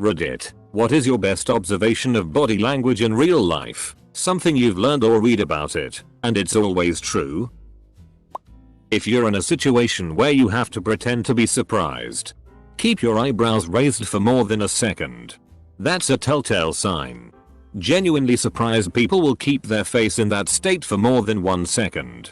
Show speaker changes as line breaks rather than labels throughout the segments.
Reddit, what is your best observation of body language in real life? Something you've learned or read about it, and it's always true? If you're in a situation where you have to pretend to be surprised, keep your eyebrows raised for more than a second. That's a telltale sign. Genuinely surprised people will keep their face in that state for more than 1 second.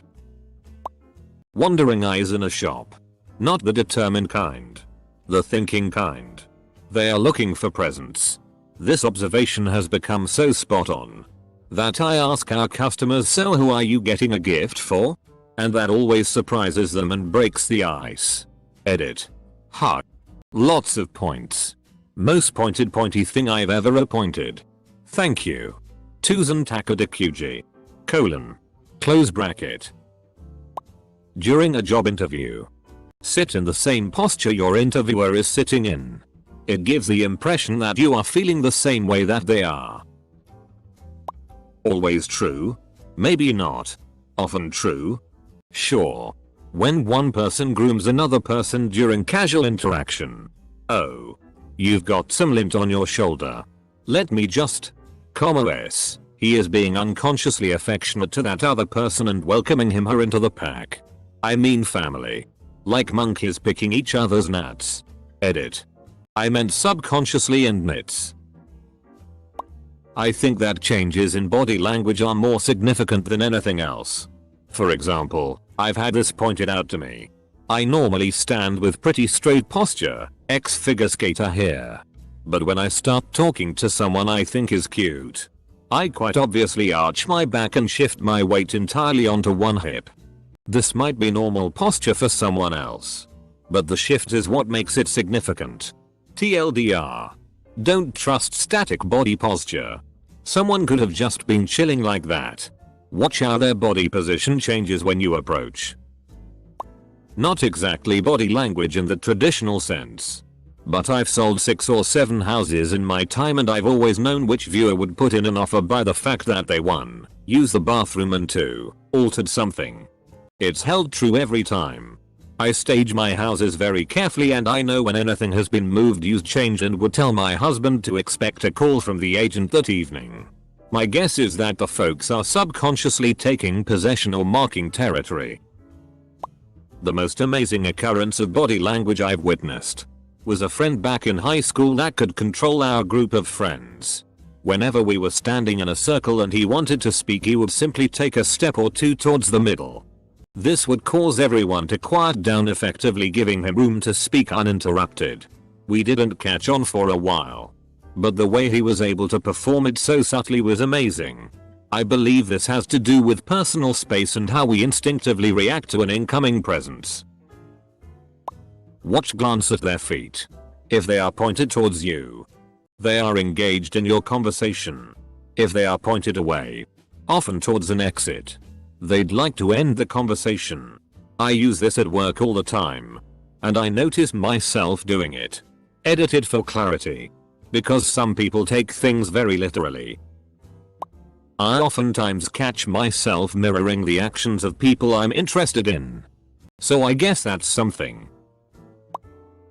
Wandering eyes in a shop. Not the determined kind. The thinking kind. They are looking for presents. This observation has become so spot on that I ask our customers, so who are you getting a gift for? And that always surprises them and breaks the ice. Edit. Ha. Lots of points. Most pointed pointy thing I've ever appointed. Thank you. Tuzan Takadakuji. Close bracket. During a job interview, sit in the same posture your interviewer is sitting in. It gives the impression that you are feeling the same way that they are. Always true? Maybe not. Often true? Sure. When one person grooms another person during casual interaction. Oh. You've got some lint on your shoulder. Let me just. S. He is being unconsciously affectionate to that other person and welcoming him her into the pack. I mean family. Like monkeys picking each other's nuts. Edit. I meant subconsciously and nits. I think that changes in body language are more significant than anything else. For example, I've had this pointed out to me. I normally stand with pretty straight posture, figure skater here. But when I start talking to someone I think is cute, I quite obviously arch my back and shift my weight entirely onto one hip. This might be normal posture for someone else, but the shift is what makes it significant. TLDR. Don't trust static body posture. Someone could have just been chilling like that. Watch how their body position changes when you approach. Not exactly body language in the traditional sense. But I've sold 6 or 7 houses in my time and I've always known which viewer would put in an offer by the fact that they 1. Used the bathroom and 2. Altered something. It's held true every time. I stage my houses very carefully and I know when anything has been moved, used, changed, and would tell my husband to expect a call from the agent that evening. My guess is that the folks are subconsciously taking possession or marking territory. The most amazing occurrence of body language I've witnessed was a friend back in high school that could control our group of friends. Whenever we were standing in a circle and he wanted to speak, he would simply take a step or 2 towards the middle. This would cause everyone to quiet down, effectively giving him room to speak uninterrupted. We didn't catch on for a while, but the way he was able to perform it so subtly was amazing. I believe this has to do with personal space and how we instinctively react to an incoming presence. Watch, glance at their feet. If they are pointed towards you, they are engaged in your conversation. If they are pointed away, often towards an exit, they'd like to end the conversation. I use this at work all the time, and I notice myself doing it. Edited for clarity. Because some people take things very literally. I oftentimes catch myself mirroring the actions of people I'm interested in. So I guess that's something.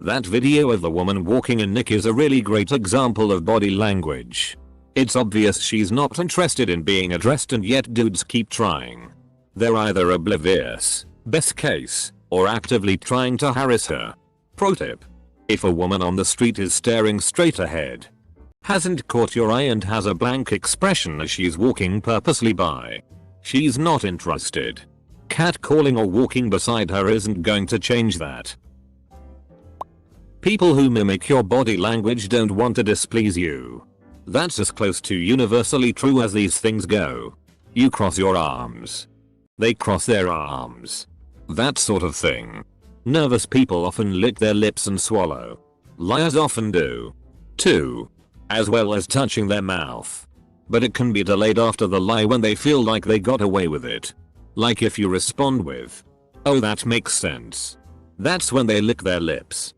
That video of the woman walking in Nick is a really great example of body language. It's obvious she's not interested in being addressed and yet dudes keep trying. They're either oblivious, best case, or actively trying to harass her. Pro tip. If a woman on the street is staring straight ahead, hasn't caught your eye and has a blank expression as she's walking purposely by, she's not interested. Catcalling or walking beside her isn't going to change that. People who mimic your body language don't want to displease you. That's as close to universally true as these things go. You cross your arms, they cross their arms. That sort of thing. Nervous people often lick their lips and swallow. Liars often do, too, as well as touching their mouth. But it can be delayed after the lie when they feel like they got away with it. Like if you respond with, "Oh, that makes sense," that's when they lick their lips.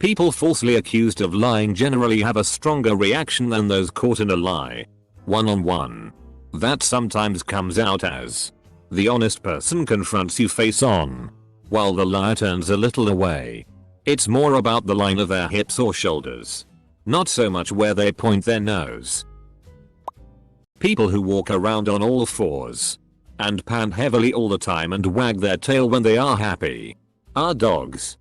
People falsely accused of lying generally have a stronger reaction than those caught in a lie. One-on-one. That sometimes comes out as the honest person confronts you face on, while the liar turns a little away. It's more about the line of their hips or shoulders. not so much where they point their nose. People who walk around on all fours and pant heavily all the time and wag their tail when they are happy are dogs.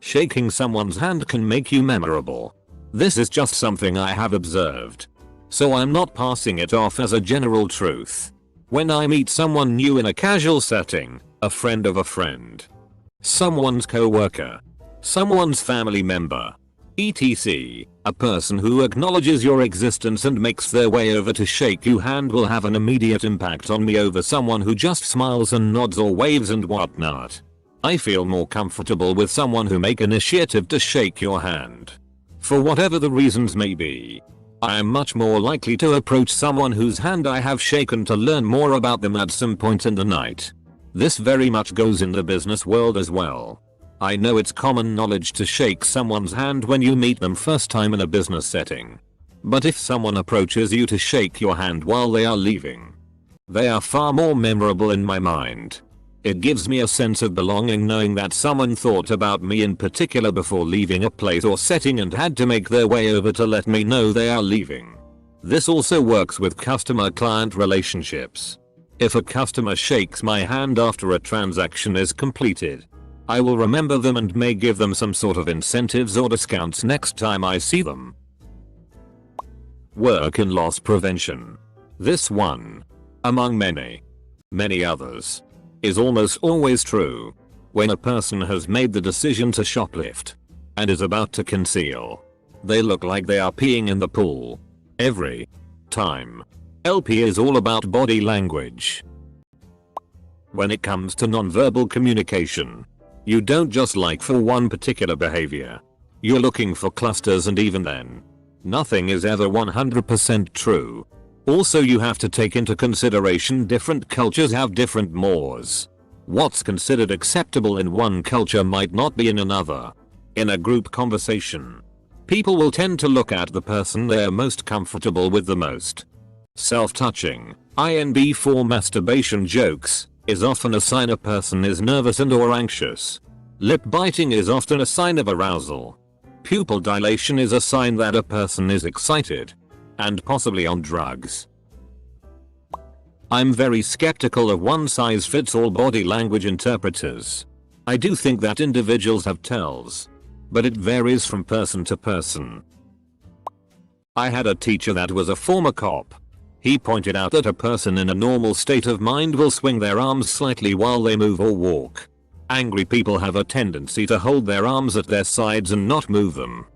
Shaking someone's hand can make you memorable. This is just something I have observed, so I'm not passing it off as a general truth. When I meet someone new in a casual setting, a friend of a friend, someone's co-worker, someone's family member, etc., a person who acknowledges your existence and makes their way over to shake your hand will have an immediate impact on me over someone who just smiles and nods or waves and whatnot. I feel more comfortable with someone who make initiative to shake your hand. For whatever the reasons may be, I am much more likely to approach someone whose hand I have shaken to learn more about them at some point in the night. This very much goes in the business world as well. I know it's common knowledge to shake someone's hand when you meet them first time in a business setting. But if someone approaches you to shake your hand while they are leaving, they are far more memorable in my mind. It gives me a sense of belonging knowing that someone thought about me in particular before leaving a place or setting and had to make their way over to let me know they are leaving. This also works with customer-client relationships. If a customer shakes my hand after a transaction is completed, I will remember them and may give them some sort of incentives or discounts next time I see them. Work in loss prevention. This one, among many others, is almost always true. When a person has made the decision to shoplift and is about to conceal, they look like they are peeing in the pool every time. LP is all about body language. When it comes to nonverbal communication, you don't just like for one particular behavior. You're looking for clusters, and even then, nothing is ever 100% true. Also, you have to take into consideration different cultures have different mores. What's considered acceptable in one culture might not be in another. In a group conversation, people will tend to look at the person they're most comfortable with the most. Self-touching, INB for masturbation jokes, is often a sign a person is nervous and or anxious. Lip biting is often a sign of arousal. Pupil dilation is a sign that a person is excited and possibly on drugs. I'm very skeptical of one-size-fits-all body language interpreters. I do think that individuals have tells, but it varies from person to person. I had a teacher that was a former cop. He pointed out that a person in a normal state of mind will swing their arms slightly while they move or walk. Angry people have a tendency to hold their arms at their sides and not move them.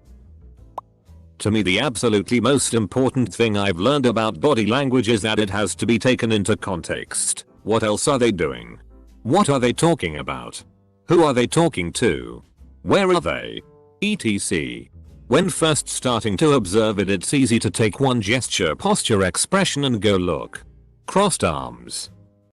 To me, the absolutely most important thing I've learned about body language is that it has to be taken into context. What else are they doing? What are they talking about? Who are they talking to? Where are they? etc. When first starting to observe it, it's easy to take one gesture, posture, expression and go, look. Crossed arms.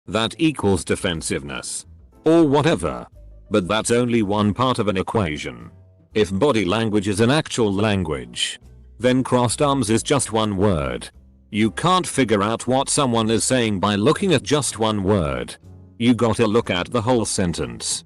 That equals defensiveness. Or whatever. But that's only one part of an equation. If body language is an actual language, then crossed arms is just one word. You can't figure out what someone is saying by looking at just one word. You gotta look at the whole sentence.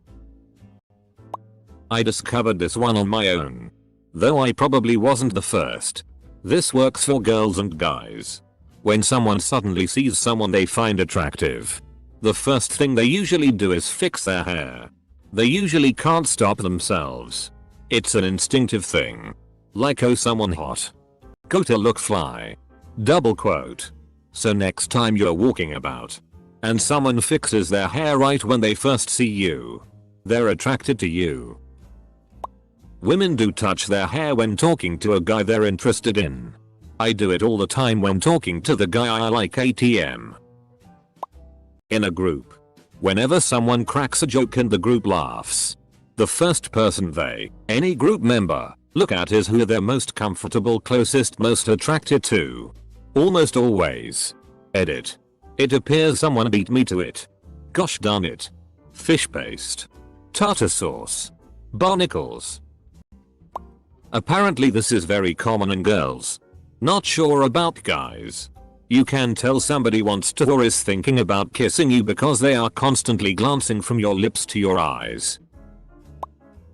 I discovered this one on my own, though I probably wasn't the first. This works for girls and guys. When someone suddenly sees someone they find attractive, the first thing they usually do is fix their hair. They usually can't stop themselves. It's an instinctive thing. Like, oh, someone hot. Gotta look fly. Double quote. So next time you're walking about and someone fixes their hair right when they first see you, they're attracted to you. Women do touch their hair when talking to a guy they're interested in. I do it all the time when talking to the guy I like ATM. In a group, whenever someone cracks a joke and the group laughs, the first person any group member, look at is who they're most comfortable, closest, most attracted to. Almost always. Edit. It appears someone beat me to it. Gosh darn it. Fish paste. Tartar sauce. Barnacles. Apparently this is very common in girls. Not sure about guys. You can tell somebody wants to or is thinking about kissing you because they are constantly glancing from your lips to your eyes.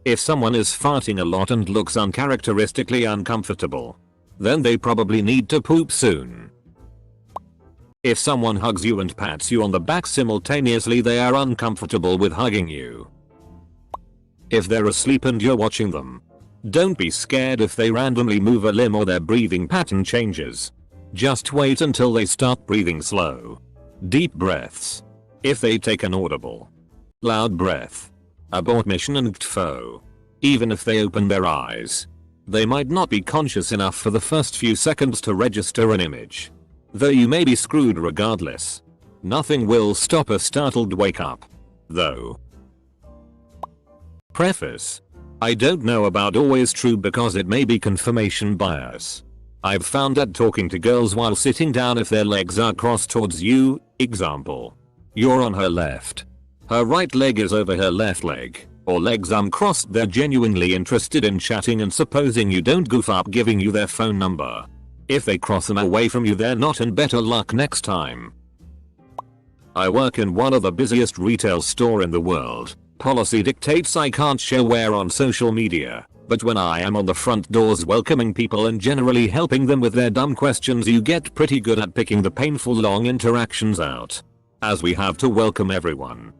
If someone is farting a lot and looks uncharacteristically uncomfortable, then they probably need to poop soon. If someone hugs you and pats you on the back simultaneously, they are uncomfortable with hugging you. If they're asleep and you're watching them, don't be scared if they randomly move a limb or their breathing pattern changes. Just wait until they start breathing slow, deep breaths. If they take an audible, loud breath, abort mission and gtfo. Even if they open their eyes, they might not be conscious enough for the first few seconds to register an image. Though you may be screwed regardless. Nothing will stop a startled wake up, though. Preface. I don't know about always true because it may be confirmation bias. I've found that talking to girls while sitting down if their legs are crossed towards you, example, you're on her left, her right leg is over her left leg, or legs uncrossed, they're genuinely interested in chatting and supposing you don't goof up giving you their phone number. If they cross them away from you, they're not, and better luck next time. I work in one of the busiest retail store in the world. Policy dictates I can't share where on social media, but when I am on the front doors welcoming people and generally helping them with their dumb questions, you get pretty good at picking the painful long interactions out. As we have to welcome everyone,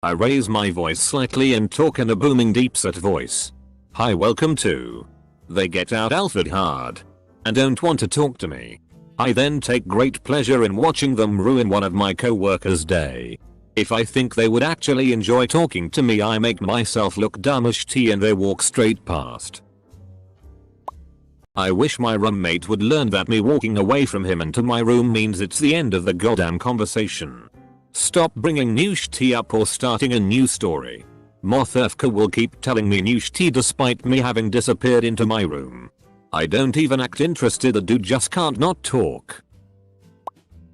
I raise my voice slightly and talk in a booming deep set voice. Hi, welcome to. They get out Alfred hard and don't want to talk to me. I then take great pleasure in watching them ruin one of my co-workers' day. If I think they would actually enjoy talking to me, I make myself look dumb as tea and they walk straight past. I wish my roommate would learn that me walking away from him and to my room means it's the end of the goddamn conversation. Stop bringing new tea up or starting a new story. Mothefka will keep telling me new tea despite me having disappeared into my room. I don't even act interested, the dude just can't not talk.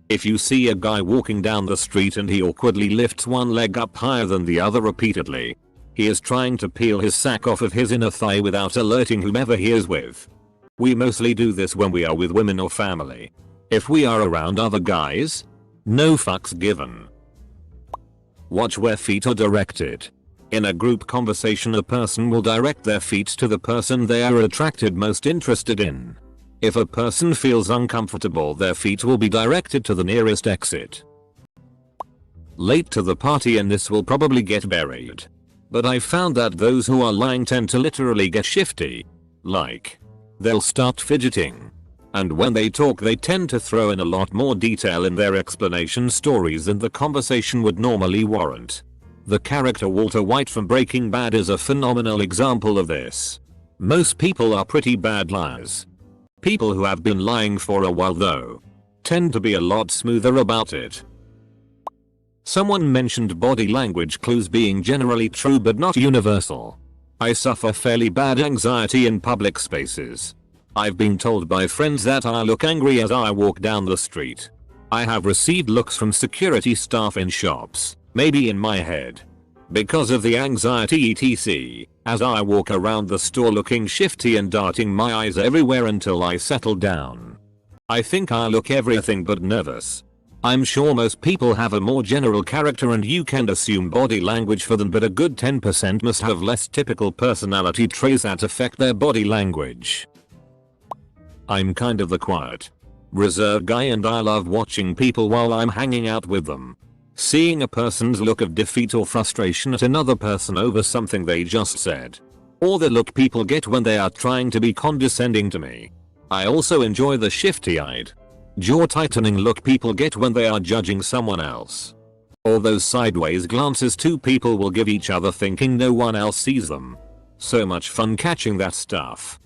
If you see a guy walking down the street and he awkwardly lifts one leg up higher than the other repeatedly, he is trying to peel his sack off of his inner thigh without alerting whomever he is with. We mostly do this when we are with women or family. If we are around other guys, no fucks given. Watch where feet are directed. In a group conversation, a person will direct their feet to the person they are most interested in. If a person feels uncomfortable, their feet will be directed to the nearest exit. Late to the party, and this will probably get buried. But I found that those who are lying tend to literally get shifty. Like, they'll start fidgeting. And when they talk, they tend to throw in a lot more detail in their explanation stories than the conversation would normally warrant. The character Walter White from Breaking Bad is a phenomenal example of this. Most people are pretty bad liars. People who have been lying for a while, though, tend to be a lot smoother about it. Someone mentioned body language clues being generally true but not universal. I suffer fairly bad anxiety in public spaces. I've been told by friends that I look angry as I walk down the street. I have received looks from security staff in shops, maybe in my head, because of the anxiety etc. as I walk around the store looking shifty and darting my eyes everywhere until I settle down. I think I look everything but nervous. I'm sure most people have a more general character and you can assume body language for them, but a good 10% must have less typical personality traits that affect their body language. I'm kind of the quiet, reserved guy, and I love watching people while I'm hanging out with them. Seeing a person's look of defeat or frustration at another person over something they just said. Or the look people get when they are trying to be condescending to me. I also enjoy the shifty-eyed, jaw-tightening look people get when they are judging someone else. Or those sideways glances two people will give each other thinking no one else sees them. So much fun catching that stuff.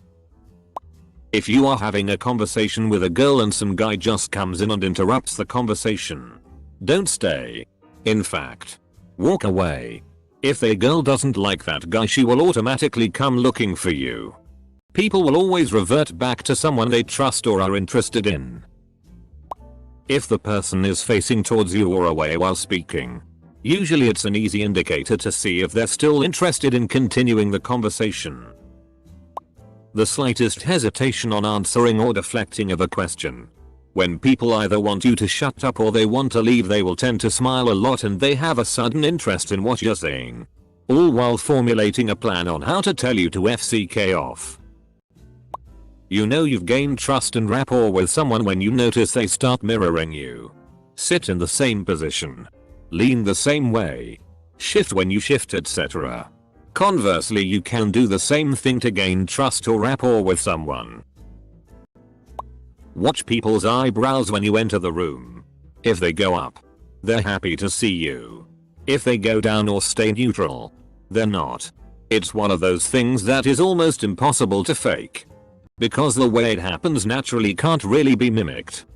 If you are having a conversation with a girl and some guy just comes in and interrupts the conversation, don't stay. In fact, walk away. If the girl doesn't like that guy, she will automatically come looking for you. People will always revert back to someone they trust or are interested in. If the person is facing towards you or away while speaking, usually it's an easy indicator to see if they're still interested in continuing the conversation. The slightest hesitation on answering or deflecting of a question. When people either want you to shut up or they want to leave, they will tend to smile a lot and they have a sudden interest in what you're saying. all while formulating a plan on how to tell you to FCK off. You know you've gained trust and rapport with someone when you notice they start mirroring you. Sit in the same position. Lean the same way. Shift when you shift, etc. Conversely, you can do the same thing to gain trust or rapport with someone. Watch people's eyebrows when you enter the room. If they go up, they're happy to see you. If they go down or stay neutral, they're not. It's one of those things that is almost impossible to fake, because the way it happens naturally can't really be mimicked.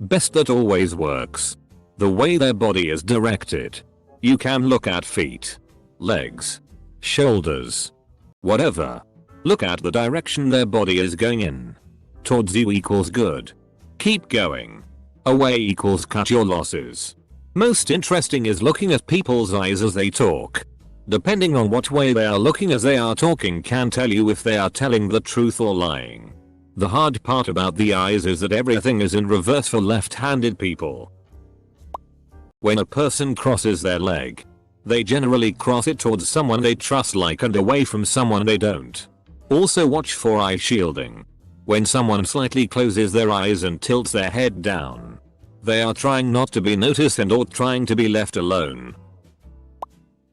Best that always works. The way their body is directed. You can look at feet, legs, shoulders, whatever. Look at the direction their body is going in. Towards you equals good. Keep going. Away equals cut your losses. Most interesting is looking at people's eyes as they talk. Depending on what way they are looking as they are talking can tell you if they are telling the truth or lying. The hard part about the eyes is that everything is in reverse for left-handed people. When a person crosses their leg, they generally cross it towards someone they trust and away from someone they don't. Also watch for eye shielding. When someone slightly closes their eyes and tilts their head down, they are trying not to be noticed or trying to be left alone.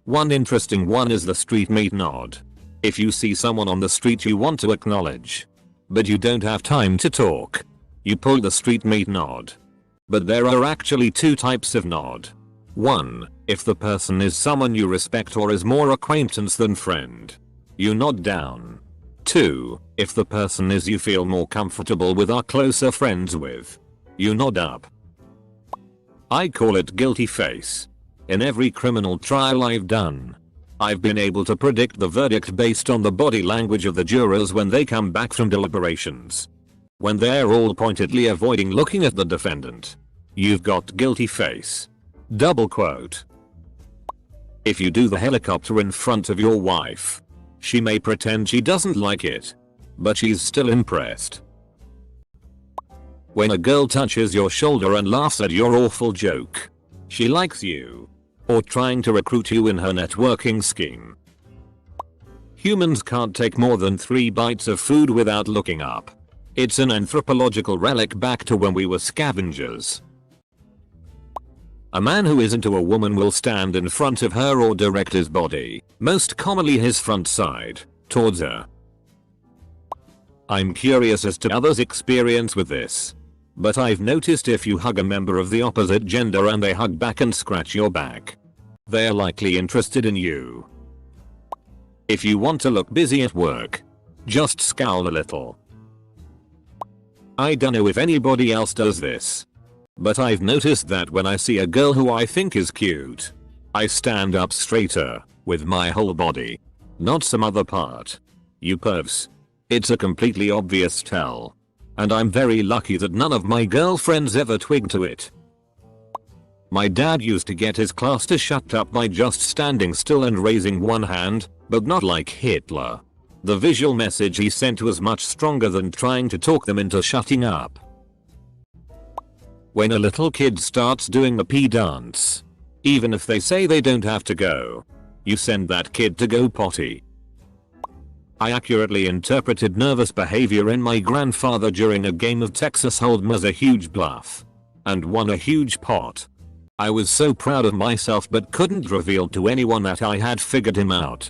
One interesting one is the street meet nod. If you see someone on the street you want to acknowledge, but you don't have time to talk, you pull the street meet nod. But there are actually two types of nod. 1. If the person is someone you respect or is more acquaintance than friend, you nod down. 2. If the person is you feel more comfortable with or closer friends with, you nod up. I call it guilty face. In every criminal trial I've done, I've been able to predict the verdict based on the body language of the jurors when they come back from deliberations. When they're all pointedly avoiding looking at the defendant, you've got guilty face. Double quote. If you do the helicopter in front of your wife, she may pretend she doesn't like it, but she's still impressed. When a girl touches your shoulder and laughs at your awful joke, she likes you, or trying to recruit you in her networking scheme. Humans can't take more than 3 bites of food without looking up. It's an anthropological relic back to when we were scavengers. A man who is into a woman will stand in front of her or direct his body, most commonly his front side, towards her. I'm curious as to others' experience with this, but I've noticed if you hug a member of the opposite gender and they hug back and scratch your back, they're likely interested in you. If you want to look busy at work, just scowl a little. I don't know if anybody else does this, but I've noticed that when I see a girl who I think is cute, I stand up straighter, with my whole body, not some other part. You pervs. It's a completely obvious tell. And I'm very lucky that none of my girlfriends ever twigged to it. My dad used to get his class to shut up by just standing still and raising one hand, but not like Hitler. The visual message he sent was much stronger than trying to talk them into shutting up. When a little kid starts doing the pee dance, even if they say they don't have to go, you send that kid to go potty. I accurately interpreted nervous behavior in my grandfather during a game of Texas Hold'em as a huge bluff, and won a huge pot. I was so proud of myself but couldn't reveal to anyone that I had figured him out.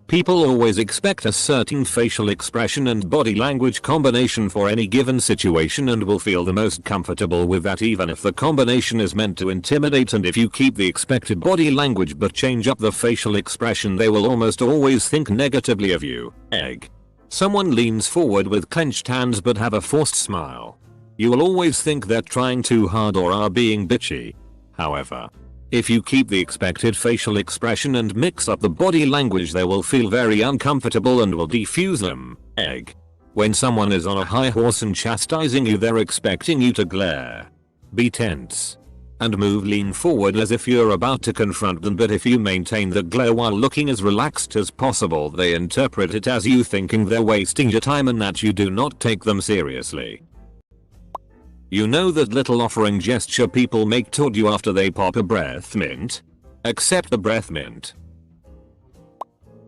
People always expect a certain facial expression and body language combination for any given situation and will feel the most comfortable with that even if the combination is meant to intimidate, and if you keep the expected body language but change up the facial expression they will almost always think negatively of you. Egg. Someone leans forward with clenched hands but have a forced smile. You will always think they're trying too hard or are being bitchy. However, if you keep the expected facial expression and mix up the body language they will feel very uncomfortable and will defuse them. Egg. When someone is on a high horse and chastising you they're expecting you to glare, be tense, and lean forward as if you're about to confront them, but if you maintain the glare while looking as relaxed as possible they interpret it as you thinking they're wasting your time and that you do not take them seriously. You know that little offering gesture people make toward you after they pop a breath mint? Except the breath mint.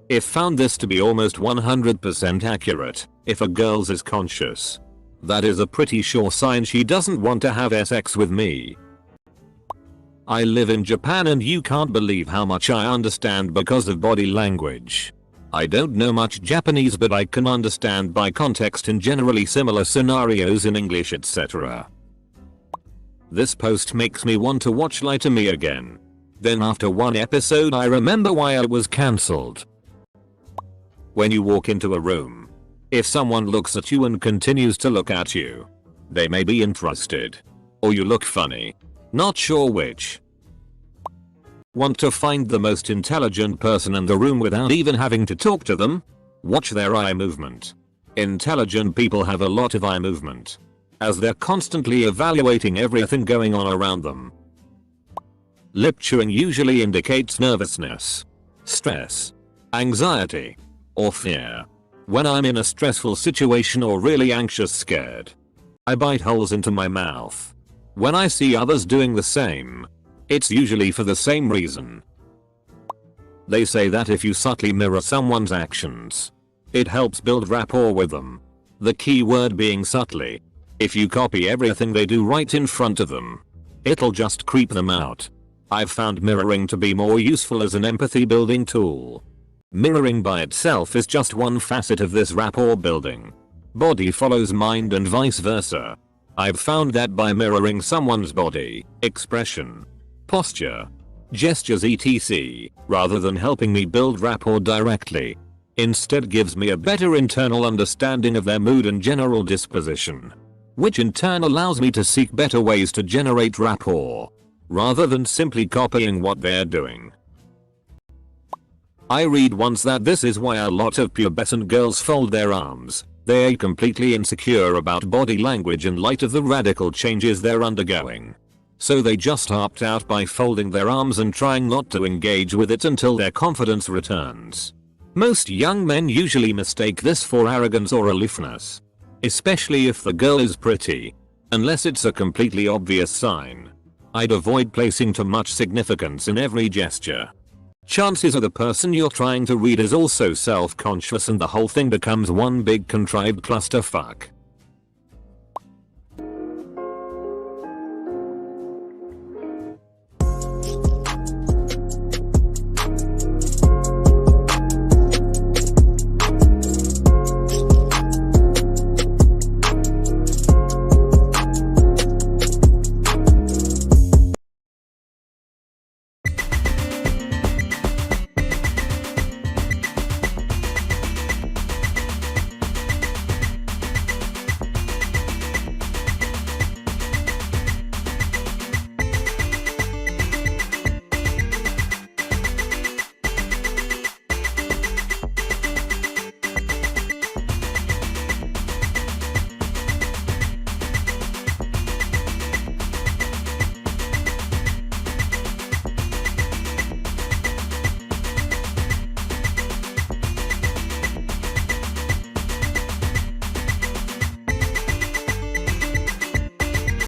If found this to be almost 100% accurate, if a girl's is conscious, that is a pretty sure sign she doesn't want to have sex with me. I live in Japan and you can't believe how much I understand because of body language. I don't know much Japanese but I can understand by context in generally similar scenarios in English etc. This post makes me want to watch Lie to Me again. Then after one episode I remember why I was cancelled. When you walk into a room, if someone looks at you and continues to look at you, they may be interested. Or you look funny. Not sure which. Want to find the most intelligent person in the room without even having to talk to them? Watch their eye movement. Intelligent people have a lot of eye movement, as they're constantly evaluating everything going on around them. Lip chewing usually indicates nervousness, stress, anxiety, or fear. When I'm in a stressful situation or really anxious scared, I bite holes into my mouth. When I see others doing the same, it's usually for the same reason. They say that if you subtly mirror someone's actions, it helps build rapport with them. The key word being subtly. If you copy everything they do right in front of them, it'll just creep them out. I've found mirroring to be more useful as an empathy building tool. Mirroring by itself is just one facet of this rapport building. Body follows mind and vice versa. I've found that by mirroring someone's body, expression, posture, gestures etc., rather than helping me build rapport directly, instead gives me a better internal understanding of their mood and general disposition, which in turn allows me to seek better ways to generate rapport, rather than simply copying what they're doing. I read once that this is why a lot of pubescent girls fold their arms. They're completely insecure about body language in light of the radical changes they're undergoing. So they just opt out by folding their arms and trying not to engage with it until their confidence returns. Most young men usually mistake this for arrogance or aloofness, especially if the girl is pretty, unless it's a completely obvious sign. I'd avoid placing too much significance in every gesture. Chances are the person you're trying to read is also self-conscious and the whole thing becomes one big contrived clusterfuck.